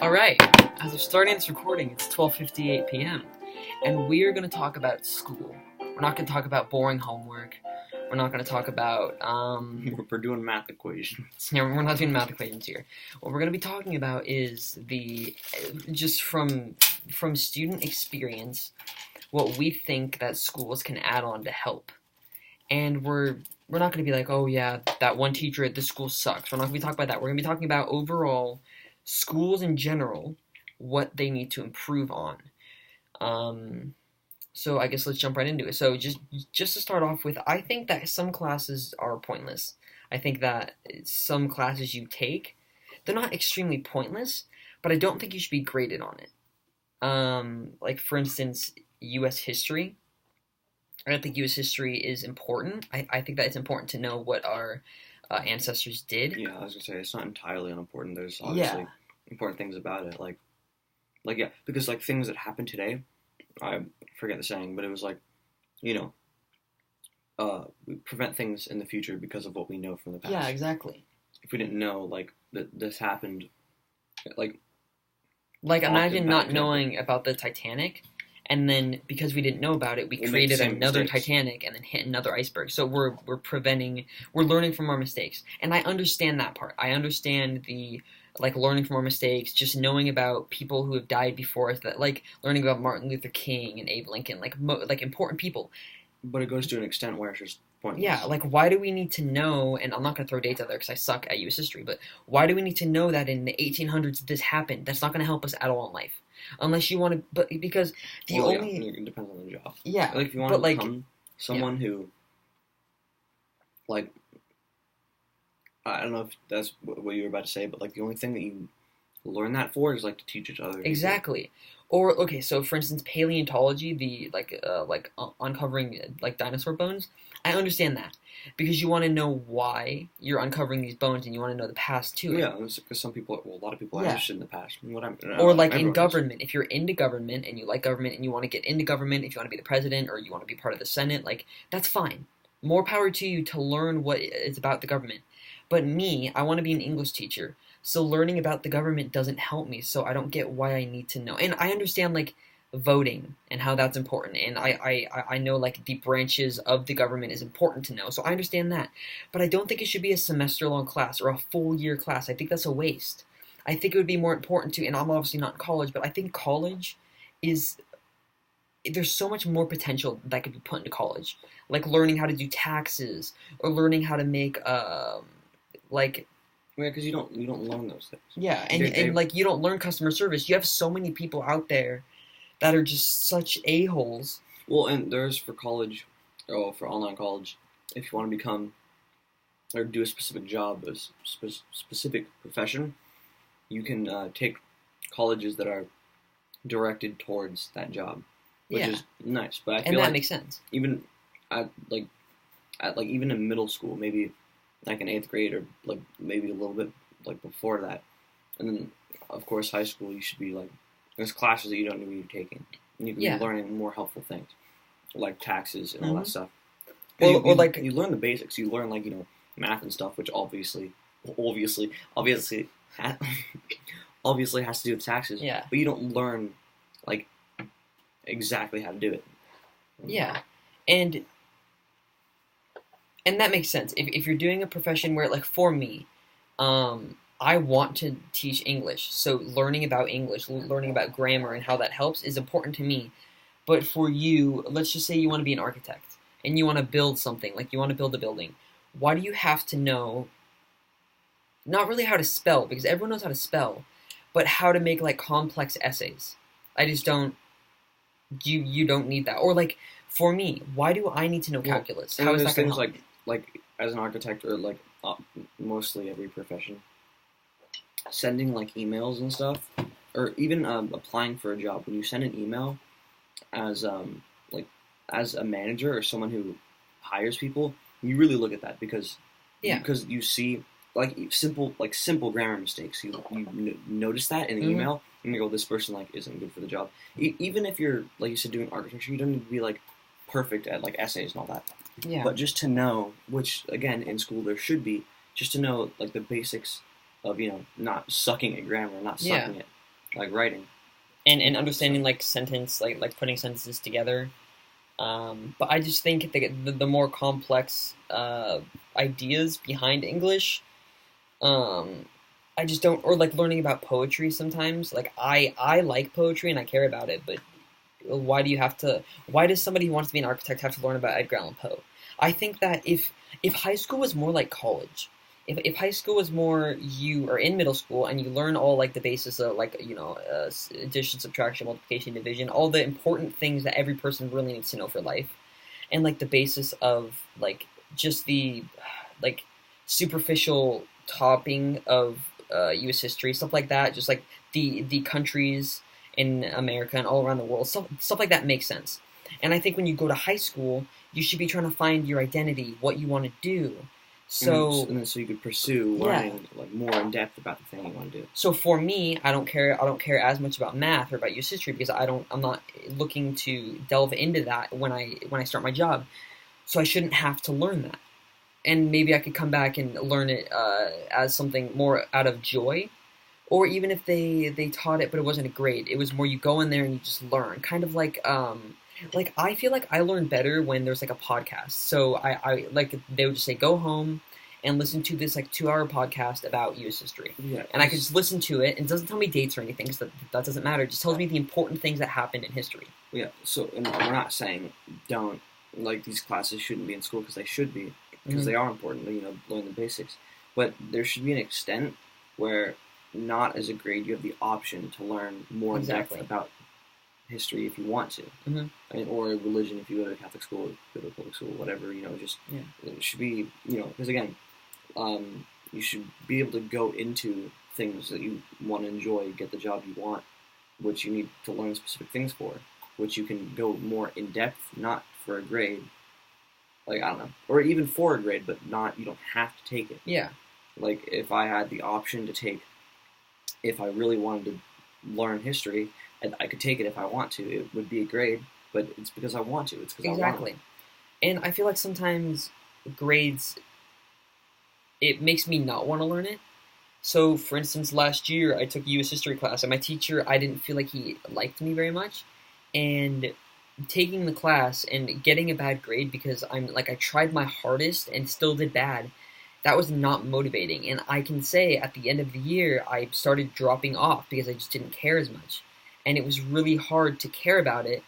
Alright, as of starting this recording, it's 12:58 p.m. and we are going to talk about school. We're not going to talk about boring homework. We're not going to talk about, We're doing math equations. we're not doing math equations here. What we're going to be talking about is just from student experience, what we think that schools can add on to help. And we're not going to be like, oh yeah, that one teacher at this school sucks. We're not going to be talking about that. We're going to be talking about overall schools in general, what they need to improve on. So I guess let's jump right into it. So just to start off with, I think that some classes are pointless. I think that some classes you take, they're not extremely pointless, but I don't think you should be graded on it. Like for instance, U.S. history. I don't think U.S. history is important. I think that it's important to know what our ancestors did. Yeah, I was gonna say it's not entirely unimportant. There's obviously important things about it, like yeah, because like things that happen today, I forget the saying, but it was like, we prevent things in the future because of what we know from the past. Yeah, exactly. If we didn't know like that this happened, like imagine not knowing about the Titanic. And then, because we didn't know about it, we created another Titanic and then hit another iceberg. So we're learning from our mistakes. And I understand that part. I understand the, learning from our mistakes, just knowing about people who have died before us, that, learning about Martin Luther King and Abe Lincoln, important people. But it goes to an extent where it's just pointless. Yeah, why do we need to know, and I'm not going to throw dates out there because I suck at U.S. history, but why do we need to know that in the 1800s this happened? That's not going to help us at all in life. Unless you want to, but because it depends on the job. Yeah, if you want to become someone who, I don't know if that's what you were about to say, but the only thing that you learn that for is to teach it to other people. Exactly. Or okay, so for instance, paleontology, the uncovering dinosaur bones. I understand that because you want to know why you're uncovering these bones and you want to know the past too. Yeah, because a lot of people are interested in the past. Or in government, if you're into government and you like government and you want to get into government, if you want to be the president or you want to be part of the Senate, that's fine. More power to you to learn what is about the government. But me, I want to be an English teacher. So learning about the government doesn't help me, so I don't get why I need to know. And I understand, voting and how that's important. And I know, the branches of the government is important to know. So I understand that. But I don't think it should be a semester-long class or a full-year class. I think that's a waste. I think it would be more important to, and I'm obviously not in college, but I think college is, there's so much more potential that could be put into college. Learning how to do taxes or learning how to make, because you don't learn those things. Yeah, and you don't learn customer service. You have so many people out there that are just such a-holes. Well, and there's for college, or for online college, if you want to become or do a specific job, a specific profession, you can take colleges that are directed towards that job, which is nice. But I feel that makes sense. Even at even in middle school, maybe in 8th grade or maybe a little bit before that, and then of course high school, you should be there's classes that you don't know what you're taking, and you can be learning more helpful things like taxes and all that stuff. You learn the basics. You learn math and stuff, which obviously has to do with taxes. Yeah. But you don't learn exactly how to do it. Yeah, and that makes sense. If you're doing a profession where, for me, I want to teach English. So learning about English, learning about grammar and how that helps is important to me. But for you, let's just say you want to be an architect and you want to build something, you want to build a building. Why do you have to know, not really how to spell, because everyone knows how to spell, but how to make, complex essays? I just don't, you don't need that. Or, for me, why do I need to know calculus? How is that going to help me? As an architect or mostly every profession, sending emails and stuff, or even applying for a job. When you send an email as a manager or someone who hires people, you really look at that because you see simple grammar mistakes. You notice that in the email and you go, this person isn't good for the job. Even if you're you said doing architecture, you don't need to be perfect at essays and all that. Yeah. But just to know, which again in school there should be, just to know the basics of not sucking at grammar, not sucking it. like writing and understanding like sentence, like putting sentences together. But I just think the more complex ideas behind English, um, I just don't, or like learning about poetry sometimes. Like I like poetry and I care about it, but why do you have to? Why does somebody who wants to be an architect have to learn about Edgar Allan Poe? I think that if high school was more like college, if high school was more you are in middle school and you learn all like the basis of like addition, subtraction, multiplication, division, all the important things that every person really needs to know for life, and like the basis of like just the like superficial topping of U.S. history, stuff like that, just like the countries in America and all around the world, stuff like that makes sense. And I think when you go to high school, you should be trying to find your identity, what you want to do. So and then so you could pursue learning like more in depth about the thing you want to do. So for me, I don't care. I don't care as much about math or about U.S. history because I'm not looking to delve into that when I start my job. So I shouldn't have to learn that. And maybe I could come back and learn it as something more out of joy, or even if they taught it but it wasn't a grade, it was more you go in there and you just learn, kind of like I feel like I learn better when there's like a podcast. So I like they would just say go home and listen to this like 2 hour podcast about U.S. history, and I could just listen to it, and it doesn't tell me dates or anything because that doesn't matter. It just tells me the important things that happened in history. Yeah. So and we're not saying don't like these classes shouldn't be in school because they should be because they are important. Learn the basics, but there should be an extent where not as a grade you have the option to learn more in depth about history if you want to, or religion if you go to Catholic school, go to public school, whatever. It should be because again, you should be able to go into things that you want to enjoy, get the job you want, which you need to learn specific things for, which you can go more in depth, not for a grade, like I don't know, or even for a grade, but not you don't have to take it. Yeah. Like if I had the option to take, if I really wanted to learn history, and I could take it if I want to. It would be a grade, but it's because I want to. It's because I want to. And I feel like sometimes grades, it makes me not want to learn it. So, for instance, last year I took a U.S. history class, and my teacher, I didn't feel like he liked me very much. And taking the class and getting a bad grade because I tried my hardest and still did bad, that was not motivating. And I can say at the end of the year, I started dropping off because I just didn't care as much. And it was really hard to care about it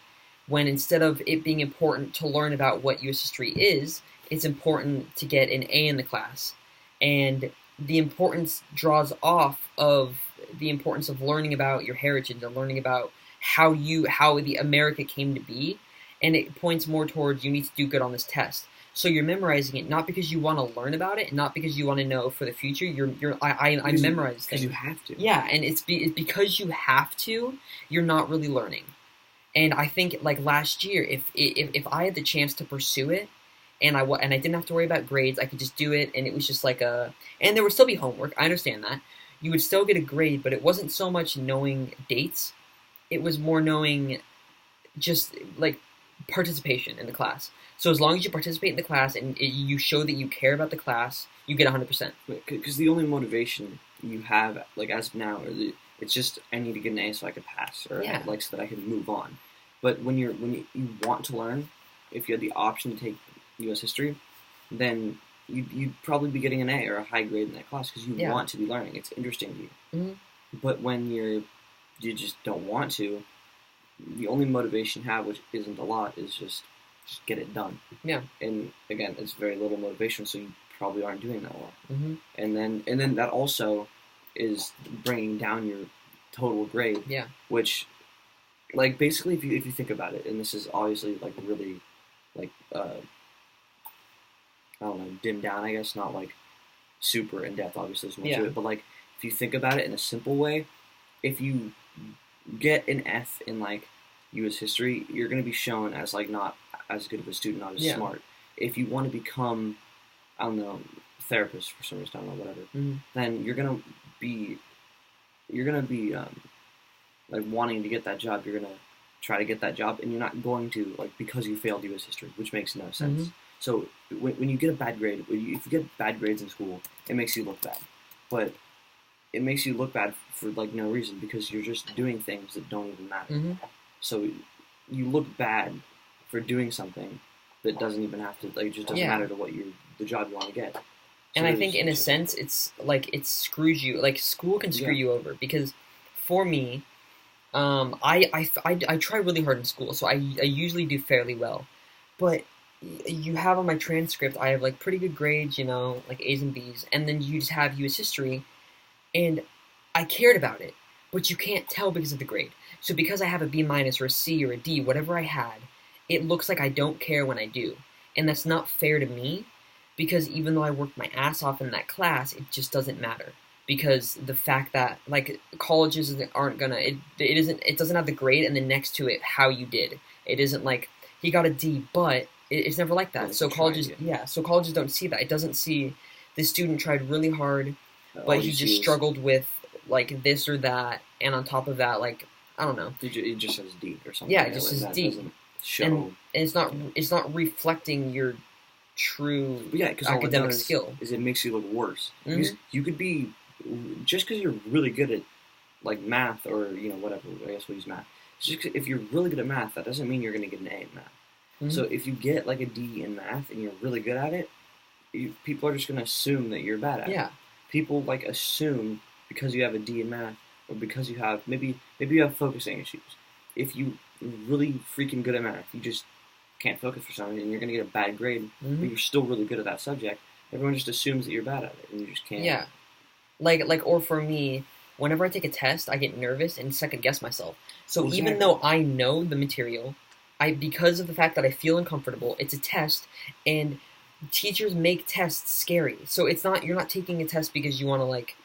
when instead of it being important to learn about what U.S. history is, it's important to get an A in the class. And the importance draws off of the importance of learning about your heritage and learning about how the America came to be. And it points more towards you need to do good on this test. So you're memorizing it not because you want to learn about it, not because you want to know for the future. I memorize things because you have to. Yeah, and it's because you have to. You're not really learning. And I think like last year, if I had the chance to pursue it, and I didn't have to worry about grades, I could just do it, and it was just like and there would still be homework. I understand that you would still get a grade, but it wasn't so much knowing dates. It was more knowing just like participation in the class. So as long as you participate in the class and you show that you care about the class, you get 100%. Because the only motivation you have, like as of now, it's just I need to get an A so I could pass, or like so that I can move on. But when you want to learn, if you had the option to take U.S. history, then you'd probably be getting an A or a high grade in that class because you want to be learning. It's interesting to you. Mm-hmm. But when you just don't want to, the only motivation you have, which isn't a lot, is just get it done. Yeah. And again, it's very little motivation, so you probably aren't doing that well. Mm-hmm. And then that also is bringing down your total grade. Yeah. Which, like, basically, if you think about it, and this is obviously like really, like, I don't know, dimmed down, I guess, not like super in depth. Obviously, there's more to it, but like if you think about it in a simple way, if you get an F in like U.S. history, you're going to be shown as like not as good of a student, not as smart. If you want to become, I don't know, therapist for some reason, I don't know, whatever, then you're going to be like wanting to get that job. You're going to try to get that job, and you're not going to like because you failed U.S. history, which makes no sense. So when you get a bad grade, if you get bad grades in school, it makes you look bad. But it makes you look bad for like no reason because you're just doing things that don't even matter. Mm-hmm. So you look bad for doing something that doesn't even have to like it just doesn't matter to what the job you want to get. So and I think in a sense it's like it screws you. Like school can screw you over because for me, I try really hard in school, so I usually do fairly well, but you have on my transcript I have like pretty good grades, you know, like A's and B's, and then you just have U.S. history, and I cared about it, but you can't tell because of the grade. So because I have a B minus or a C or a D, whatever I had, it looks like I don't care when I do, and that's not fair to me, because even though I worked my ass off in that class, it just doesn't matter. Because the fact that like colleges aren't gonna it doesn't have the grade and then next to it how you did. It isn't like he got a D, but it's never like that. So colleges so colleges don't see that. It doesn't see this student tried really hard, but he just struggled with like this or that, and on top of that, like I don't know. It just says D or something. Yeah, it just says D. Show. And it's not reflecting your true academic skill. Is it makes you look worse. Mm-hmm. Because you could be just because you're really good at like math or whatever. I guess we'll use math. Just if you're really good at math, that doesn't mean you're going to get an A in math. Mm-hmm. So if you get like a D in math and you're really good at it, people are just going to assume that you're bad at it. People like assume because you have a D in math or because you have maybe you have focusing issues. If you really freaking good at math, you just can't focus for something and you're going to get a bad grade, but you're still really good at that subject. Everyone just assumes that you're bad at it and you just can't. Yeah. Like, or for me, whenever I take a test, I get nervous and second guess myself. So even though I know the material, because of the fact that I feel uncomfortable, it's a test, and teachers make tests scary. So you're not taking a test because you want to like,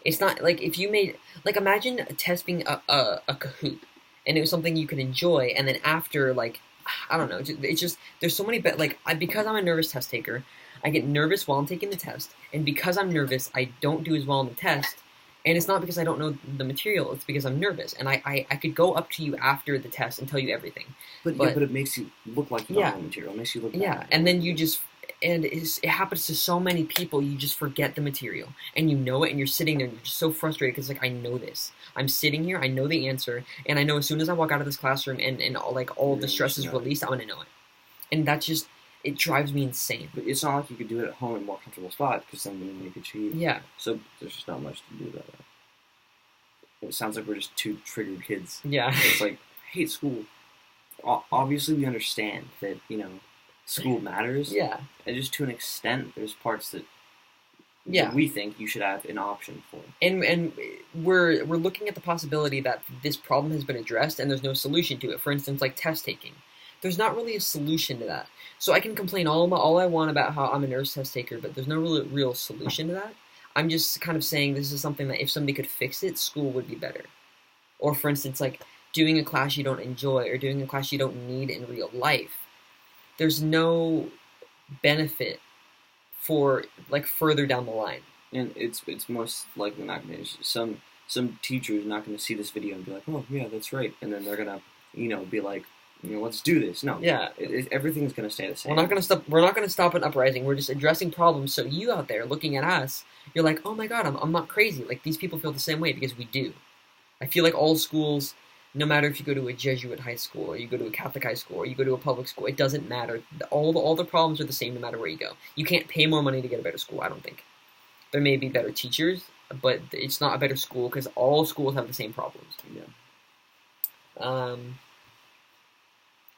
it's not like if you made, like imagine a test being a Kahoot, and it was something you could enjoy, and then after like, I don't know, it's just, there's so many, because I'm a nervous test taker, I get nervous while I'm taking the test, and because I'm nervous, I don't do as well on the test, and it's not because I don't know the material, it's because I'm nervous, and I could go up to you after the test and tell you everything. But it makes you look like you don't know the material, it makes you look bad. Yeah, and then you just, and it happens to so many people, you just forget the material, and you know it, and you're sitting there, and you're just so frustrated, because like, I know this. I'm sitting here, I know the answer, and I know as soon as I walk out of this classroom, and all the stress is released, I'm going to know it. And that's just, it drives me insane. But it's not like you could do it at home in a more comfortable spot, because then you could cheat. Yeah. So there's just not much to do about that. It sounds like we're just two triggered kids. Yeah. It's like, I hate school. Obviously, we understand that, school matters. Yeah. And just to an extent, there's parts that we think you should have an option for. And we're looking at the possibility that this problem has been addressed and there's no solution to it. For instance, like test taking. There's not really a solution to that. So I can complain all I want about how I'm a nervous test taker, but there's no real solution to that. I'm just kind of saying this is something that if somebody could fix it, school would be better. Or for instance, like doing a class you don't enjoy or doing a class you don't need in real life. There's no benefit for like further down the line. And it's most likely not going to. Some teachers not going to see this video and be like, oh yeah, that's right, and then they're gonna be like, let's do this. No, everything's going to stay the same. We're not going to stop an uprising. We're just addressing problems. So you out there looking at us, you're like, oh my god, I'm not crazy. Like these people feel the same way because we do. I feel like all schools, no matter if you go to a Jesuit high school or you go to a Catholic high school or you go to a public school, it doesn't matter. All the problems are the same no matter where you go. You can't pay more money to get a better school, I don't think. There may be better teachers, but it's not a better school because all schools have the same problems. Yeah.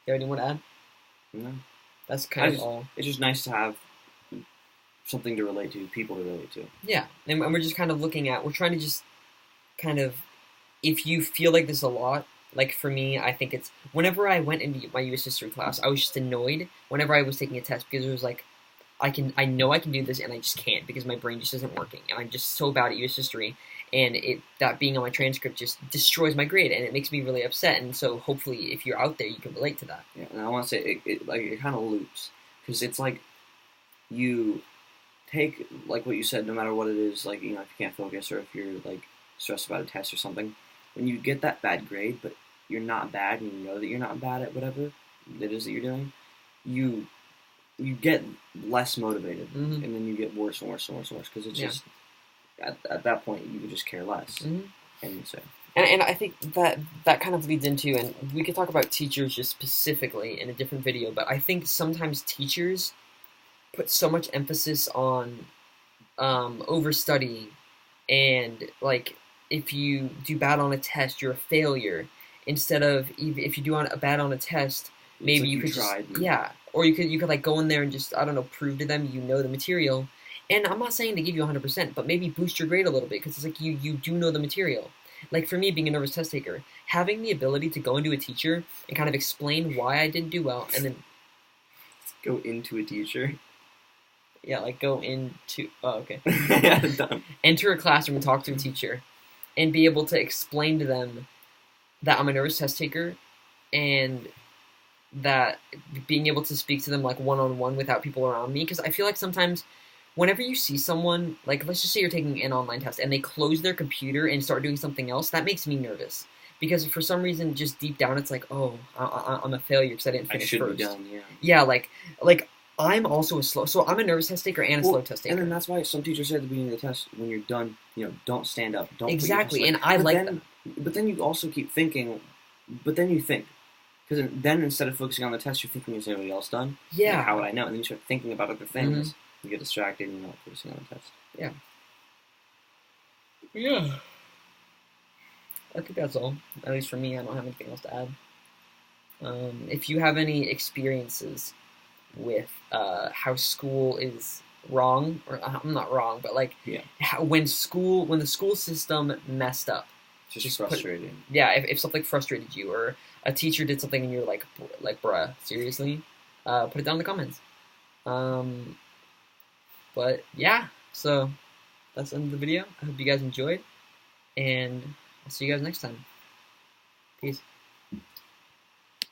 You have anything more to add? No. That's kind of all. It's just nice to have something to relate to, people to relate to. Yeah, and we're just kind of we're trying to just kind of, if you feel like this a lot, like for me, I think it's, whenever I went into my U.S. history class, I was just annoyed whenever I was taking a test because it was like, I know I can do this and I just can't because my brain just isn't working and I'm just so bad at U.S. history and that being on my transcript just destroys my grade and it makes me really upset, and so hopefully if you're out there you can relate to that. Yeah, and I want to say it kind of loops because it's like you take like what you said, no matter what it is, like if you can't focus or if you're like stressed about a test or something, when you get that bad grade but you're not bad and you know that you're not bad at whatever it is that you're doing, you get less motivated, and then you get worse and worse and worse and worse because it's just at that point you would just care less. Mm-hmm. And so. And I think that kind of leads into, and we could talk about teachers just specifically in a different video, but I think sometimes teachers put so much emphasis on overstudying, and like if you do bad on a test, you're a failure. Instead of if you do bad on a test, maybe like you could tried. or you could like go in there and just, I don't know, prove to them you know the material. And I'm not saying to give you 100%, but maybe boost your grade a little bit because it's like you do know the material. Like for me, being a nervous test taker, having the ability to go into a teacher and kind of explain why I didn't do well, and then go into a teacher. Yeah, like go into okay. Yeah, done. Enter a classroom and talk to a teacher, and be able to explain to them that I'm a nervous test taker, and that being able to speak to them like one-on-one without people around me. Because I feel like sometimes whenever you see someone, like let's just say you're taking an online test and they close their computer and start doing something else, that makes me nervous. Because for some reason, just deep down, it's like, oh, I'm a failure because I didn't finish I should first. be done, yeah. Yeah, like I'm also so I'm a nervous test taker and a slow test taker. And then that's why some teachers say at the beginning of the test, when you're done, don't stand up. Don't exactly, put your and I like that. But then you also keep thinking, but then you think. Because then instead of focusing on the test, you're thinking, is everybody else done? Yeah. Like, how would I know? And then you start thinking about other things. Mm-hmm. You get distracted and you're not focusing on the test. Yeah. Yeah. I think that's all. At least for me, I don't have anything else to add. If you have any experiences with how school is wrong, or I'm not wrong, but like when the school system messed up. Just frustrating. If something frustrated you, or a teacher did something and you're like bruh, seriously, put it down in the comments. But yeah, so that's the end of the video. I hope you guys enjoyed, and I'll see you guys next time. Peace.